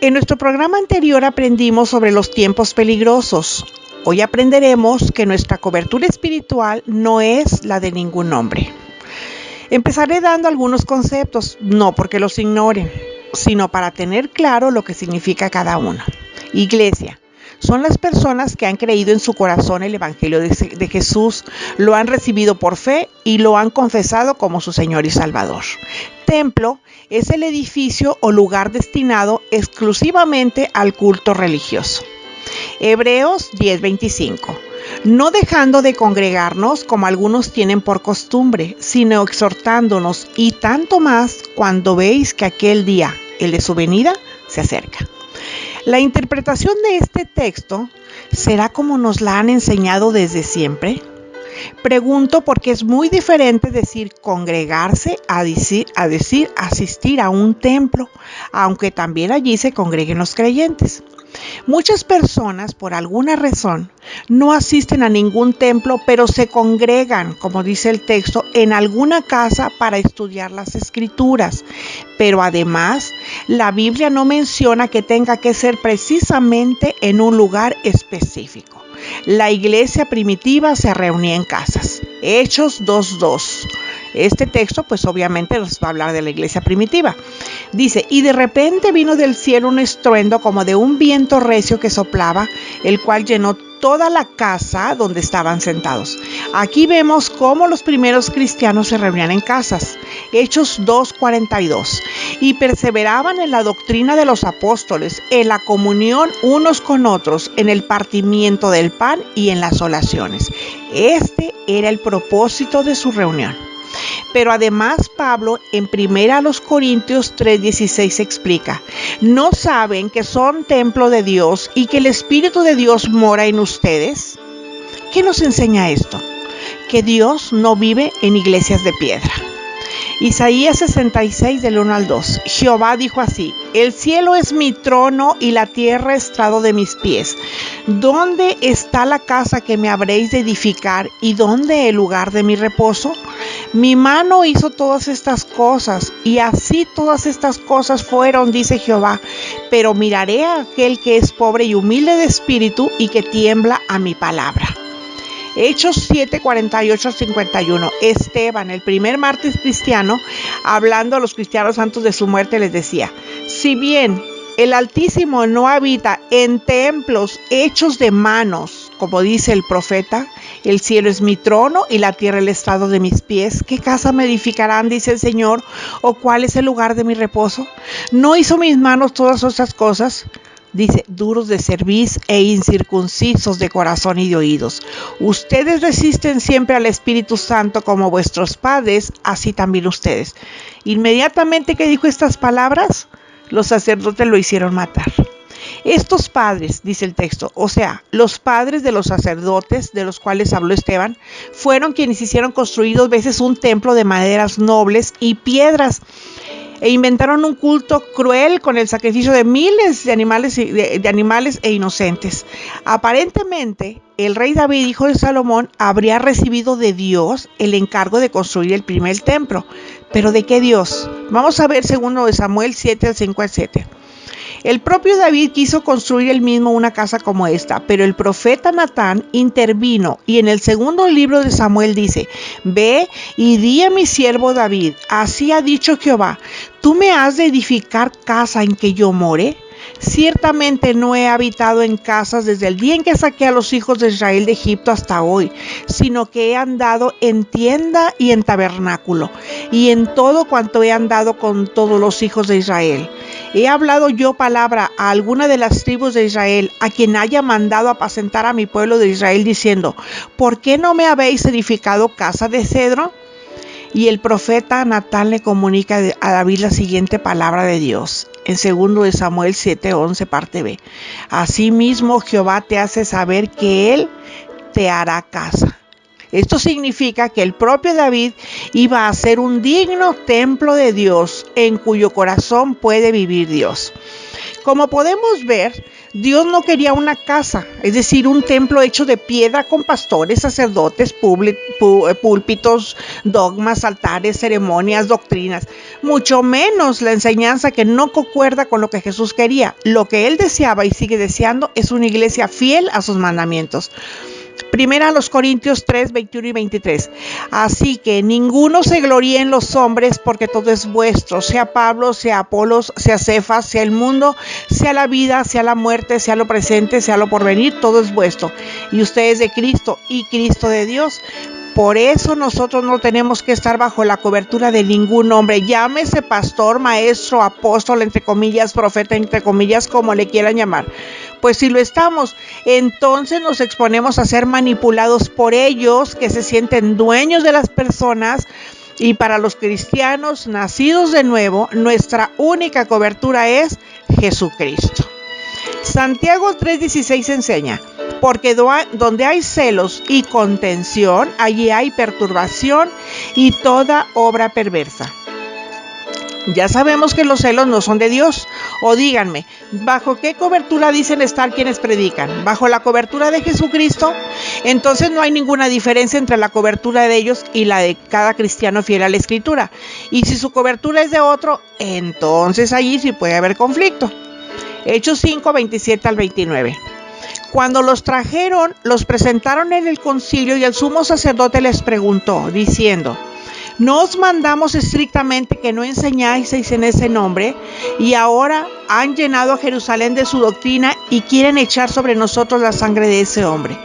En nuestro programa anterior aprendimos sobre los tiempos peligrosos. Hoy aprenderemos que nuestra cobertura espiritual no es la de ningún hombre. Empezaré dando algunos conceptos, no porque los ignoren, sino para tener claro lo que significa cada uno. Iglesia son las personas que han creído en su corazón el Evangelio de Jesús, lo han recibido por fe y lo han confesado como su Señor y Salvador. Templo es el edificio o lugar destinado exclusivamente al culto religioso. Hebreos 10:25. No dejando de congregarnos como algunos tienen por costumbre, sino exhortándonos, y tanto más cuando veis que aquel día, el de su venida, se acerca. La interpretación de este texto será como nos la han enseñado desde siempre. Pregunto porque es muy diferente decir congregarse a decir asistir a un templo, aunque también allí se congreguen los creyentes. Muchas personas, por alguna razón, no asisten a ningún templo, pero se congregan, como dice el texto, en alguna casa para estudiar las Escrituras. Pero además, la Biblia no menciona que tenga que ser precisamente en un lugar específico. La iglesia primitiva se reunía en casas. Hechos 2:2. Este texto, pues obviamente nos va a hablar de la iglesia primitiva. Dice, y de repente vino del cielo un estruendo como de un viento recio que soplaba, el cual llenó toda la casa donde estaban sentados. Aquí vemos cómo los primeros cristianos se reunían en casas. Hechos 2:42. Y perseveraban en la doctrina de los apóstoles, en la comunión unos con otros, en el partimiento del pan y en las oraciones. Este era el propósito de su reunión. Pero además Pablo en 1 Corintios 3:16 explica, ¿no saben que son templo de Dios y que el Espíritu de Dios mora en ustedes? ¿Qué nos enseña esto? Que Dios no vive en iglesias de piedra. Isaías 66 del 1 al 2. Jehová dijo así, el cielo es mi trono y la tierra estrado de mis pies. ¿Dónde está la casa que me habréis de edificar y dónde el lugar de mi reposo? Mi mano hizo todas estas cosas y así todas estas cosas fueron, dice Jehová. Pero miraré a aquel que es pobre y humilde de espíritu y que tiembla a mi palabra. Hechos 7:48-51. Esteban, el primer mártir cristiano, hablando a los cristianos santos de su muerte, les decía, si bien el Altísimo no habita en templos hechos de manos, como dice el profeta, el cielo es mi trono y la tierra el estrado de mis pies. ¿Qué casa me edificarán, dice el Señor? ¿O cuál es el lugar de mi reposo? ¿No hizo mis manos todas esas cosas? Dice, duros de cerviz e incircuncisos de corazón y de oídos. Ustedes resisten siempre al Espíritu Santo como vuestros padres, así también ustedes. Inmediatamente que dijo estas palabras, los sacerdotes lo hicieron matar. Estos padres, dice el texto, o sea, los padres de los sacerdotes de los cuales habló Esteban, fueron quienes hicieron construir 2 veces un templo de maderas nobles y piedras, e inventaron un culto cruel con el sacrificio de miles de animales e inocentes. Aparentemente, el rey David, hijo de Salomón, habría recibido de Dios el encargo de construir el primer templo. ¿Pero de qué Dios? Vamos a ver 2 Samuel 7:5-7. El propio David quiso construir él mismo una casa como esta, pero el profeta Natán intervino y en el segundo libro de Samuel dice, ve y di a mi siervo David, así ha dicho Jehová, ¿tú me has de edificar casa en que yo more? Ciertamente no he habitado en casas desde el día en que saqué a los hijos de Israel de Egipto hasta hoy, sino que he andado en tienda y en tabernáculo, y en todo cuanto he andado con todos los hijos de Israel. He hablado yo palabra a alguna de las tribus de Israel, a quien haya mandado apacentar a mi pueblo de Israel, diciendo, ¿por qué no me habéis edificado casa de cedro? Y el profeta Natán le comunica a David la siguiente palabra de Dios, en 2 Samuel 7:11, parte B. Asimismo Jehová te hace saber que él te hará casa. Esto significa que el propio David iba a ser un digno templo de Dios, en cuyo corazón puede vivir Dios. Como podemos ver, Dios no quería una casa, es decir, un templo hecho de piedra con pastores, sacerdotes, púlpitos, dogmas, altares, ceremonias, doctrinas, mucho menos la enseñanza que no concuerda con lo que Jesús quería. Lo que Él deseaba y sigue deseando es una iglesia fiel a sus mandamientos. Primera a los Corintios 3, 21 y 23. Así que ninguno se gloríe en los hombres, porque todo es vuestro, sea Pablo, sea Apolos, sea Cefas, sea el mundo, sea la vida, sea la muerte, sea lo presente, sea lo porvenir, todo es vuestro. Y ustedes de Cristo y Cristo de Dios. Por eso nosotros no tenemos que estar bajo la cobertura de ningún hombre, llámese pastor, maestro, apóstol, entre comillas, profeta, entre comillas, como le quieran llamar. Pues si lo estamos, entonces nos exponemos a ser manipulados por ellos, que se sienten dueños de las personas. Y para los cristianos nacidos de nuevo, nuestra única cobertura es Jesucristo. Santiago 3:16 enseña: porque donde hay celos y contención, allí hay perturbación y toda obra perversa. Ya sabemos que los celos no son de Dios. O díganme, ¿bajo qué cobertura dicen estar quienes predican? ¿Bajo la cobertura de Jesucristo? Entonces no hay ninguna diferencia entre la cobertura de ellos y la de cada cristiano fiel a la Escritura. Y si su cobertura es de otro, entonces allí sí puede haber conflicto. Hechos 5, 27 al 29. Cuando los trajeron, los presentaron en el concilio y el sumo sacerdote les preguntó, diciendo: ¿no os mandamos estrictamente que no enseñáis en ese nombre? Y ahora han llenado a Jerusalén de su doctrina y quieren echar sobre nosotros la sangre de ese hombre.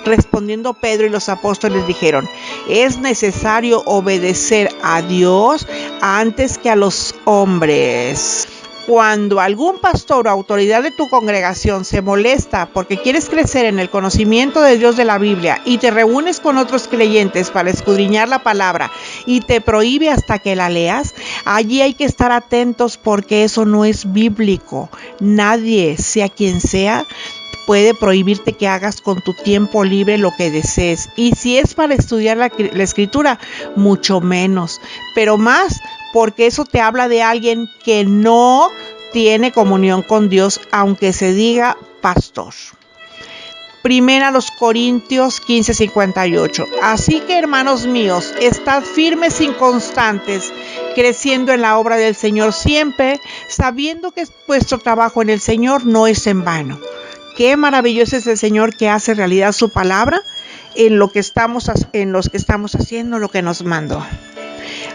Respondiendo Pedro y los apóstoles dijeron: es necesario obedecer a Dios antes que a los hombres. Cuando algún pastor o autoridad de tu congregación se molesta porque quieres crecer en el conocimiento de Dios de la Biblia y te reúnes con otros creyentes para escudriñar la palabra y te prohíbe hasta que la leas, allí hay que estar atentos porque eso no es bíblico. Nadie, sea quien sea, puede prohibirte que hagas con tu tiempo libre lo que desees. Y si es para estudiar la Escritura, mucho menos. Pero más, porque eso te habla de alguien que no tiene comunión con Dios, aunque se diga pastor. Primera a los Corintios 15:58. Así que, hermanos míos, estad firmes y constantes, creciendo en la obra del Señor siempre, sabiendo que vuestro trabajo en el Señor no es en vano. Qué maravilloso es el Señor que hace realidad su palabra en los que estamos haciendo lo que nos mandó.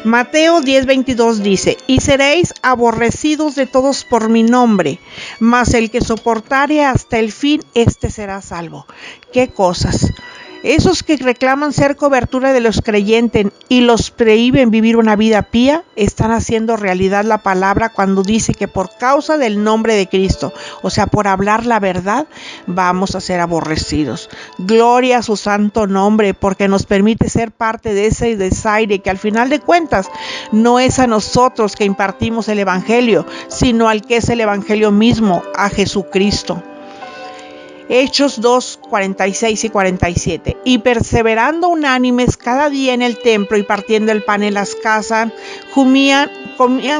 Mateo 10:22 dice: y seréis aborrecidos de todos por mi nombre, mas el que soportare hasta el fin, éste será salvo. ¿Qué cosas? Esos que reclaman ser cobertura de los creyentes y los prohíben vivir una vida pía, están haciendo realidad la palabra cuando dice que por causa del nombre de Cristo, o sea, por hablar la verdad, vamos a ser aborrecidos. Gloria a su santo nombre, porque nos permite ser parte de ese desaire que al final de cuentas no es a nosotros que impartimos el evangelio, sino al que es el evangelio mismo, a Jesucristo. Hechos 2, 46 y 47. Y perseverando unánimes cada día en el templo y partiendo el pan en las casas, comían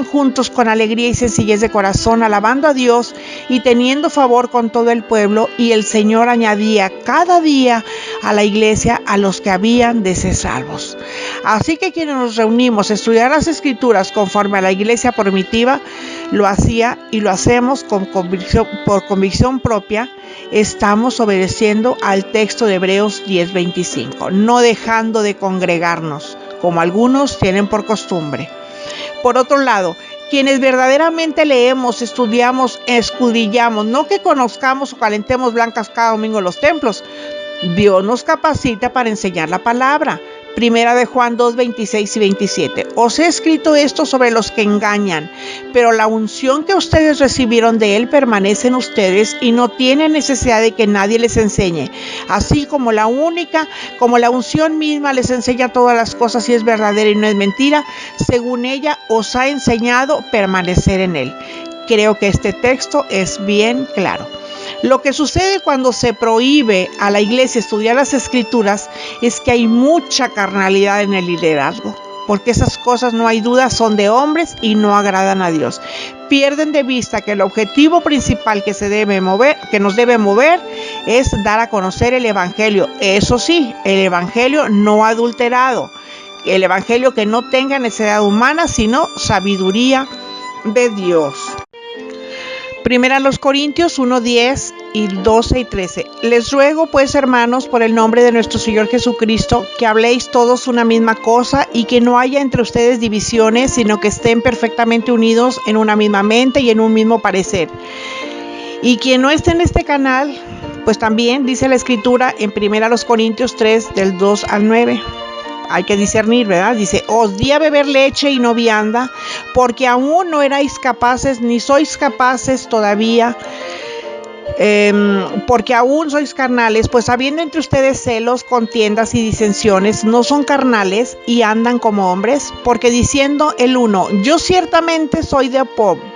juntos con alegría y sencillez de corazón, alabando a Dios y teniendo favor con todo el pueblo. Y el Señor añadía cada día a la iglesia a los que habían de ser salvos. Así que quienes nos reunimos a estudiar las Escrituras conforme a la iglesia primitiva, lo hacía y lo hacemos por convicción propia. Estamos obedeciendo al texto de Hebreos 10:25, no dejando de congregarnos, como algunos tienen por costumbre. Por otro lado, quienes verdaderamente leemos, estudiamos, escudriñamos, no que conozcamos o calentemos blancas cada domingo en los templos. Dios nos capacita para enseñar la palabra. Primera de Juan 2, 26 y 27. Os he escrito esto sobre los que engañan, pero la unción que ustedes recibieron de Él permanece en ustedes y no tienen necesidad de que nadie les enseñe. Así como la unción misma les enseña todas las cosas y es verdadera y no es mentira, según ella os ha enseñado, permanecer en Él. Creo que este texto es bien claro. Lo que sucede cuando se prohíbe a la iglesia estudiar las Escrituras es que hay mucha carnalidad en el liderazgo. porque esas cosas no hay duda son de hombres y no agradan a Dios. Pierden de vista que el objetivo principal que nos debe mover es dar a conocer el Evangelio. Eso sí, el Evangelio no adulterado, el Evangelio que no tenga necesidad humana, sino sabiduría de Dios. Primera a los Corintios 1:10 y 12 y 13. Les ruego pues, hermanos, por el nombre de nuestro Señor Jesucristo, que habléis todos una misma cosa y que no haya entre ustedes divisiones, sino que estén perfectamente unidos en una misma mente y en un mismo parecer. Y quien no esté en este canal, pues también dice la Escritura en Primera a los Corintios 3, del 2 al 9. Hay que discernir, ¿verdad? Dice, os di a beber leche y no vianda, porque aún no erais capaces, ni sois capaces todavía, porque aún sois carnales, pues habiendo entre ustedes celos, contiendas y disensiones, no son carnales y andan como hombres, porque diciendo el uno, yo ciertamente soy de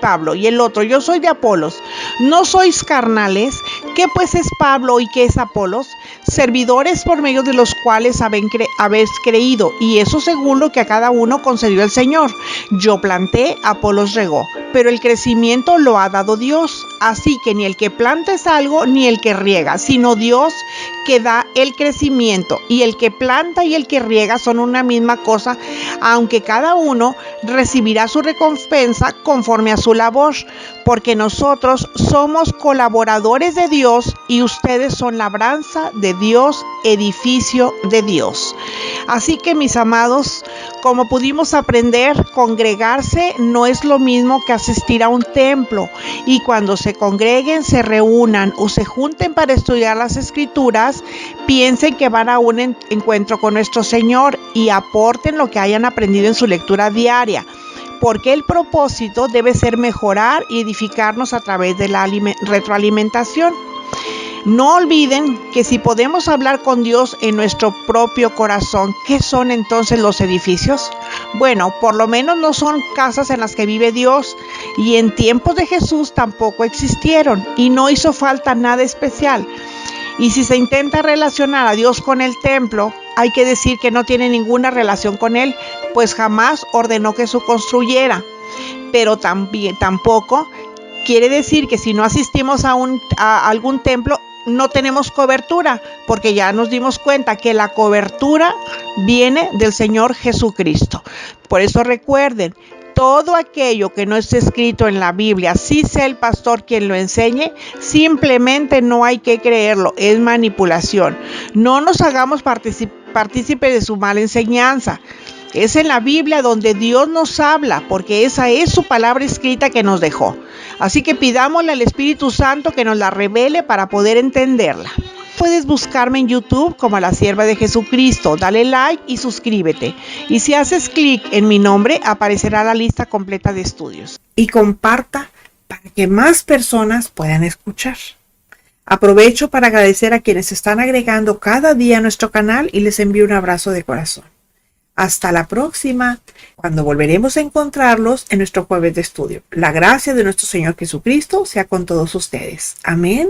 Pablo, y el otro, yo soy de Apolos, ¿no sois carnales? ¿Qué pues es Pablo y qué es Apolos? Servidores por medio de los cuales habéis creído, y eso según lo que a cada uno concedió el Señor. Yo planté, Apolos regó, pero el crecimiento lo ha dado Dios. Así que ni el que planta es algo, ni el que riega, sino Dios que da el crecimiento. Y el que planta y el que riega son una misma cosa, aunque cada uno recibirá su recompensa conforme a su labor, porque nosotros somos colaboradores de Dios y ustedes son labranza de Dios, edificio de Dios. Así que, mis amados, como pudimos aprender, congregarse no es lo mismo que asistir a un templo, y cuando se congreguen, se reúnan o se junten para estudiar las Escrituras, piensen que van a un encuentro con nuestro Señor y aporten lo que hayan aprendido en su lectura diaria, porque el propósito debe ser mejorar y edificarnos a través de la retroalimentación. No olviden que si podemos hablar con Dios en nuestro propio corazón, ¿qué son entonces los edificios? Bueno, por lo menos no son casas en las que vive Dios, y en tiempos de Jesús tampoco existieron, y no hizo falta nada especial. Y si se intenta relacionar a Dios con el templo, hay que decir que no tiene ninguna relación con Él, pues jamás ordenó que se construyera. Pero tampoco quiere decir que si no asistimos a algún templo, no tenemos cobertura, porque ya nos dimos cuenta que la cobertura viene del Señor Jesucristo. Por eso recuerden, todo aquello que no esté escrito en la Biblia, si sea el pastor quien lo enseñe, simplemente no hay que creerlo, es manipulación. No nos hagamos partícipes de su mala enseñanza. Es en la Biblia donde Dios nos habla, porque esa es su palabra escrita que nos dejó. Así que pidámosle al Espíritu Santo que nos la revele para poder entenderla. Puedes buscarme en YouTube como La Sierva de Jesucristo. Dale like y suscríbete. Y si haces clic en mi nombre, aparecerá la lista completa de estudios. Y comparta para que más personas puedan escuchar. Aprovecho para agradecer a quienes están agregando cada día a nuestro canal y les envío un abrazo de corazón. Hasta la próxima, cuando volveremos a encontrarlos en nuestro jueves de estudio. La gracia de nuestro Señor Jesucristo sea con todos ustedes. Amén